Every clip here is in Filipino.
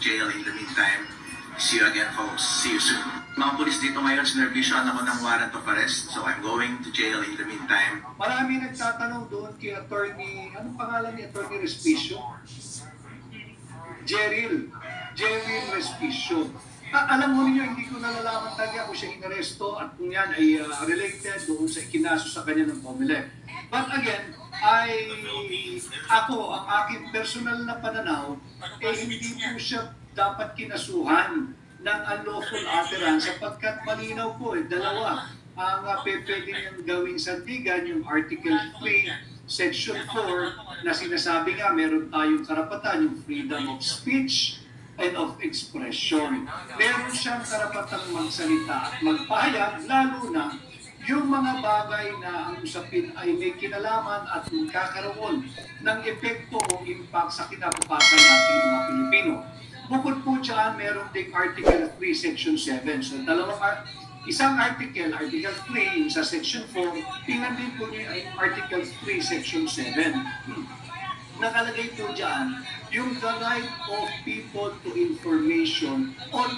jail in the meantime. See you again, folks. See you soon. Mga pulis dito ngayon, sinervisyoan ako ng warrant of arrest, so I'm going to jail in the meantime. Marami nagtatanong doon kay attorney, anong pangalan ni attorney Respicio? Jeril Respicio. Alam mo niyo, hindi ko nalalaman talaga kung siya inaresto at kung yan ay related doon sa ikinaso sa kanya ng COMELEC. But again, ang aking personal na pananaw, hindi po siya dapat kinasuhan ng unlawful utterance sapagkat malinaw po, dalawa ang pwede niyang gawing sandigan, yung Article 3, Section 4, na sinasabi nga meron tayong karapatan, yung freedom of speech and of expression. Meron siyang karapatang magsalita at magpahayag, lalo na yung mga bagay na ang usapin ay may kinalaman at magkakaroon ng epekto o impact sa kinabukasan natin mga Pilipino. Bukod po dyan, meron ding Article 3, Section 7. So, isang article, Article 3, yung sa Section 4, tingnan din po niyo ay Article 3, Section 7. Nakalagay po dyan, yung the right of people to information on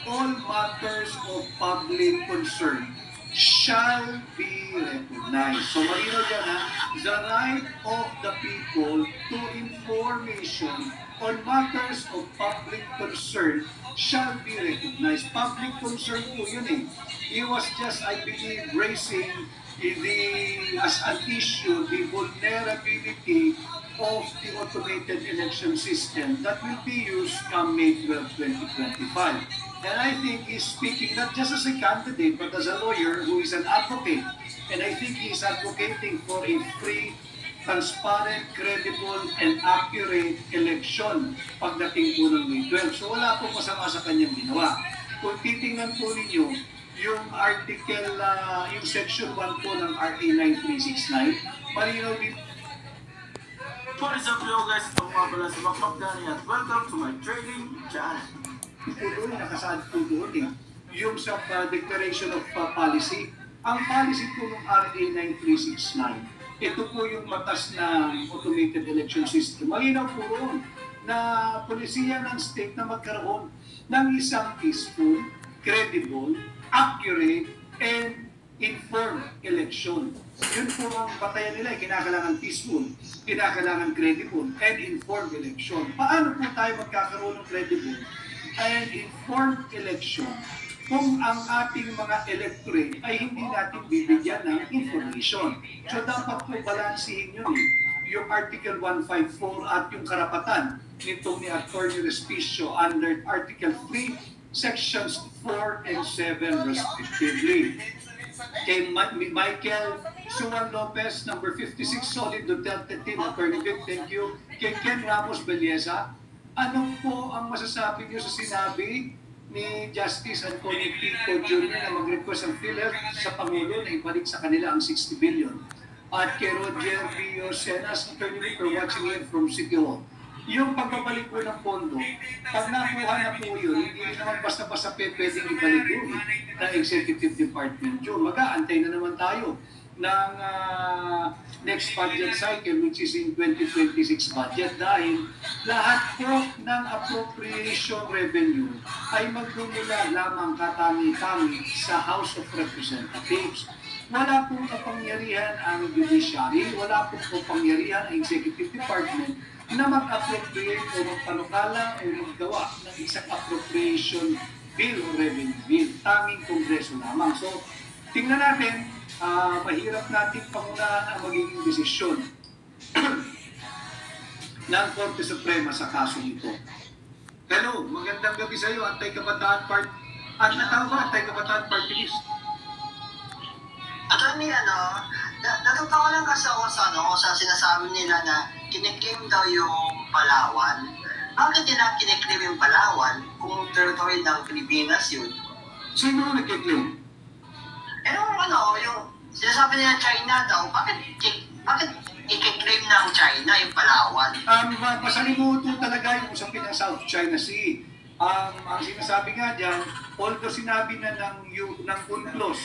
all matters of public concern shall be recognized. So, malinaw dyan ha, the right of the people to information on matters of public concern shall be recognized. Public concern po yun eh. He was just, I believe, raising as an issue the vulnerability of the automated election system that will be used come May 12, 2025. And I think he's speaking not just as a candidate, but as a lawyer who is an advocate. And I think he's advocating for a free, transparent, credible, and accurate election pagdating po ng May 12. So wala pong masama sa kanyang ginawa. Kung titingnan po ninyo, yung article, yung section 1 po ng RA 9369, malinaw din. What is up, yo guys? Ito mga pala si Makmak Dani at welcome to my trading channel. Po doon, nakasaad po doon eh. Yung sa Declaration of Policy, ang policy po ng RA 9369, ito po yung batas ng automated election system. Malinaw po roon na polisiya ng state na magkaroon ng isang peaceful, credible, accurate, and informed election. Yun po ang batayan nila, kinakailangan peaceful, kinakailangan credible, and informed election. Paano po tayo magkakaroon ng credible and informed election kung ang ating mga electorate ay hindi natin bibigyan ng information? So dapat po balansihin yun eh. Yung Article 154 at yung karapatan nitong ni Attorney Respicio under Article 3, Sections 4 and 7 respectively. Kay Michael Suan Lopez, number 56, Solid Duterte Team, Attorney Vic, thank you. Kay Ken Ramos Belleza, ano po ang masasabi niyo sa sinabi ni Justice Antonio Pico Jr. na mag-request ang PhilHealth sa Pangulo na ibalik sa kanila ang 60 billion? At kay Roger Pio Senas, Attorney Vic, for watching here from City Hall. Yung pagbabalik po ng pondo, pag nakuha na po yun, hindi naman basta-basta pwedeng ibalik yun ng Executive Department yun. Mag-aantay na naman tayo ng next budget cycle, which is in 2026 budget, dahil lahat po ng appropriation revenue ay magdumula lamang katangi-tangi sa House of Representatives. Wala pong kapangyarihan ang judiciary, wala pong kapangyarihan ang Executive Department na mag-appropriate o magpanukala o maggawa ng isang appropriation bill o revenue bill. Tanging Kongreso lamang. So, tingnan natin, mahirap natin pangunahan ang magiging desisyon ng Korte Suprema sa kasong ito. Hello, magandang gabi sa iyo, Antay-Kabataan Party List. Attorney, natutuwa lang kasi ako sa sinasabi nila na kiniklaim daw yung Palawan. Bakit nila kiniklaim yung Palawan kung territory ng Pilipinas yun? Sino nagkiklaim? Yung sinasabi nila China daw, bakit i-claim ng China yung Palawan? Masalimuto talaga yung usapin ng South China Sea. Ang sinasabi nga dyan, although sinabi na ng UNCLOS,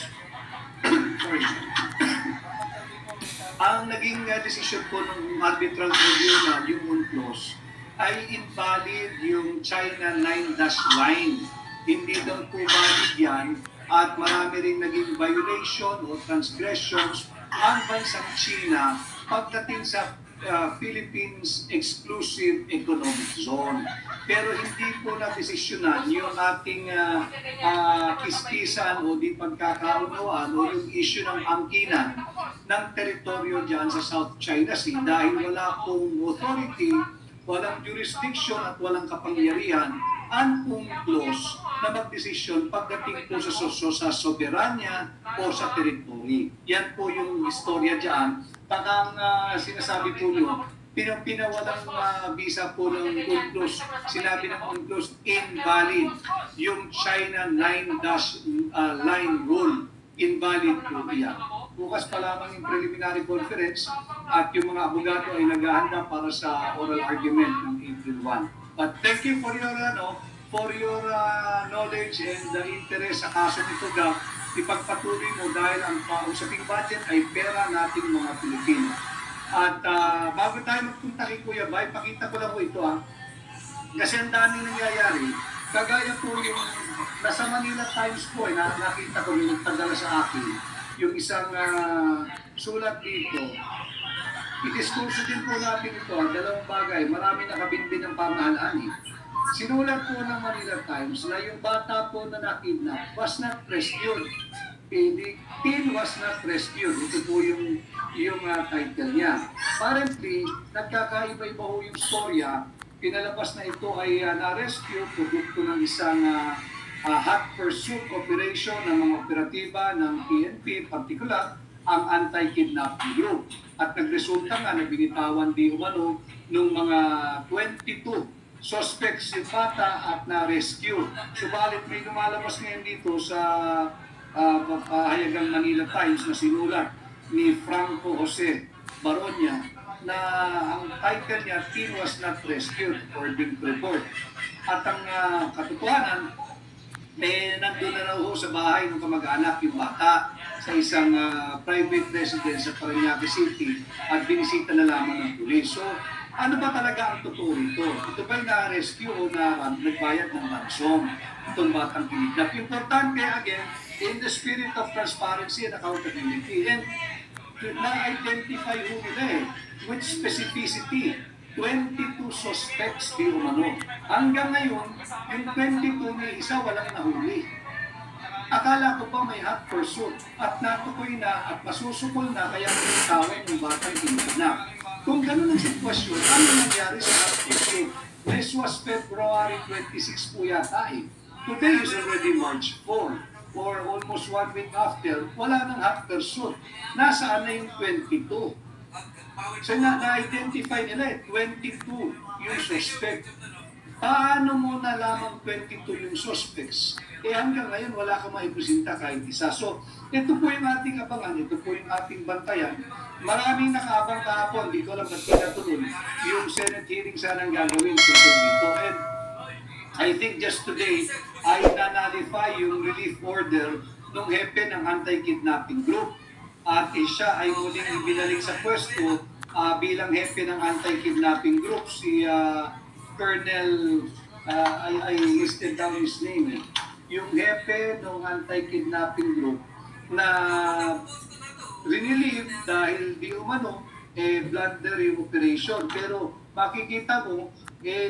sorry, ang naging decision po ng arbitral tribunal, yung UNCLOS, ay invalid yung China 9 line. Hindi daw po valid yan at marami rin naging violation o transgressions ang bansang China pagdating sa Philippines Exclusive Economic Zone. Pero hindi po na-desisyonan yung ating kiskisan o di pagkakaunawaan o yung issue ng angkinan ng teritoryo dyan sa South China Sea dahil wala pong authority, walang jurisdiction at walang kapangyarihan ang UNCLOS na magdesisyon pagdating po sa soberanya o sa teritoryo. Yan po yung istorya dyan. Parang sinasabi po nyo, pinawalang visa po ng UNCLOS, sinabi ng UNCLOS, invalid yung China 9 line rule. Invalid po yan. Bukas pa lamang yung preliminary conference at yung mga abogado ay naghahanda para sa oral argument ng April 1. But thank you for your knowledge and interest sa kaso nito, Gab. Ipagpatuloy mo dahil ang usaping budget ay pera nating mga Pilipino. At bago tayo magpunta kay Kuya Bay, pakita ko lang po ito kasi ang daming nangyayari. Kagaya po yung nasa Manila Times po, nakita ko yung nagpadala sa akin, yung isang sulat dito. I-discurso din po natin ito, dalawang bagay. Marami nakabinbin ng pamahalaan. Sinulat po ng Manila Times na yung bata po na nakidnap was not rescued. The teen was not rescued. Ito po yung title niya. Apparently, nagkakaiba-iba po yung storya. Pinalabas na ito ay na-rescue produkto ng isang hot pursuit operation ng mga operatiba ng PNP, particular ang anti-kidnapping group. At nagresulta nga na binitawan di umano ng mga 22 suspects yung bata at na-rescue. Subalit may lumalabas ngayon dito sa Hayagang Manila Times na sinulat ni Franco Jose Baronia na ang title niya, Teen Was Not Rescued, according to report. At ang katotohanan, nandun na raw sa bahay ng kamag-anak yung bata sa isang private residence sa Parañaque City at binisita na lamang ng pulis. So, ano ba talaga ang totoo rito? Ito ba'y na-rescue o nagbayad ng ransom? Itong batang kinidnap. Importante, again, in the spirit of transparency and accountability. And na-identify ho nila with specificity. 22 suspects di umano. Hanggang ngayon, yung 22 may isa walang nahuli. Akala ko ba may hot pursuit at natukoy na at masusukol na kaya pinitawan yung batang kinidnap. Kung ganun ang sitwasyon, ano nangyari sa hot pursuit? This was February 26 po yata eh. Today is already March 4 or almost 1 week after, wala nang hot pursuit. Nasaan na yung 22? So na-identify nila 22 yung suspect. Paano mo na lamang 22 yung suspects? Hanggang ngayon wala kang maipresenta kahit isa. So ito po yung ating abangan, ito po yung ating bantayan. Maraming nakaabang kahapon, di ko alam ba't pinatuloy. Yung Senate hearing sanang gagawin tungkol dito. And I think just today ay nanalify yung relief order ng hepe ng anti-kidnapping group. At siya ay muling ibinalik sa pwesto bilang hepe ng anti-kidnapping group, si Colonel, I listed down his name, yung hepe ng anti-kidnapping group na rinelieve dahil di umano, blunder yung operation. Pero makikita mo,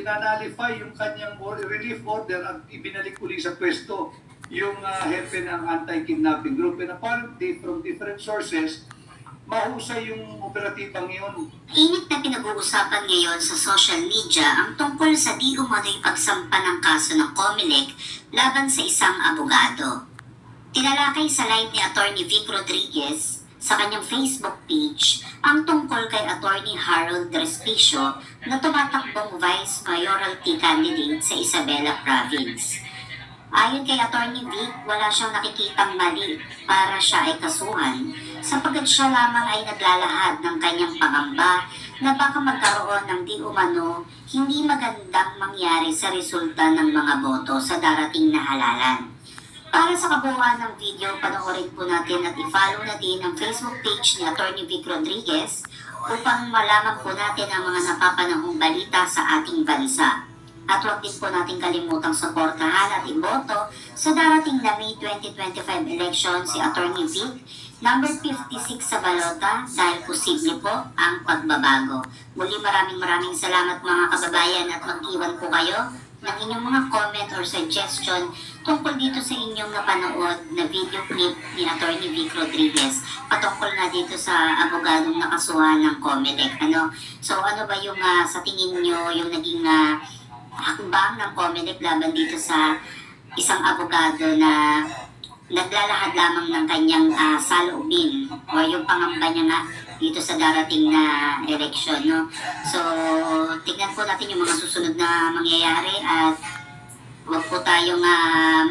nanalify yung kanyang relief order at ibinalik uli sa pwesto yung hepe ng anti-kidnapping group. And apparently, from different sources, mahusay yung operatibang yun. Init na pinag-uusapan ngayon sa social media ang tungkol sa di umano'y pagsampa ng kaso ng COMELEC laban sa isang abogado. Tinalakay sa live ni Atty. Vic Rodriguez sa kanyang Facebook page ang tungkol kay Atty. Harold Respicio na tumatakbong Vice Mayoralty candidate sa Isabela Province. Ayon kay Atty. Vic, wala siyang nakikitang mali para siya ay kasuhan sapagkat siya lamang ay naglalahad ng kanyang pangamba na baka magkaroon ng di umano hindi magandang mangyari sa resulta ng mga boto sa darating na halalan. Para sa kabuuan ng video, panoorin po natin at i-follow na din ang Facebook page ni Atty. Vic Rodriguez upang malaman po natin ang mga napapanahong balita sa ating bansa. At huwag din po natin kalimutang suportahan at iboto sa darating na May 2025 election si Attorney Vic, number 56 sa balota, dahil posible po ang pagbabago. Muli maraming salamat mga kababayan, at mag-iwan po kayo ng inyong mga comment or suggestion tungkol dito sa inyong napanood na video clip ni Attorney Vic Rodriguez patungkol na dito sa abogadong nakasuhan ng Comelec. So ano ba yung sa tingin nyo yung naging hakbang ng Comelec laban dito sa isang abogado na naglalahad lamang ng kanyang saloobin o yung pangamba niya nga dito sa darating na eleksyon, no? So, tignan po natin yung mga susunod na mangyayari, at huwag po tayong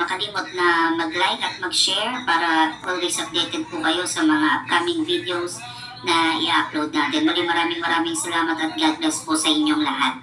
makalimot na mag-like at mag-share para always updated po kayo sa mga upcoming videos na i-upload natin. Maraming salamat at God bless po sa inyong lahat.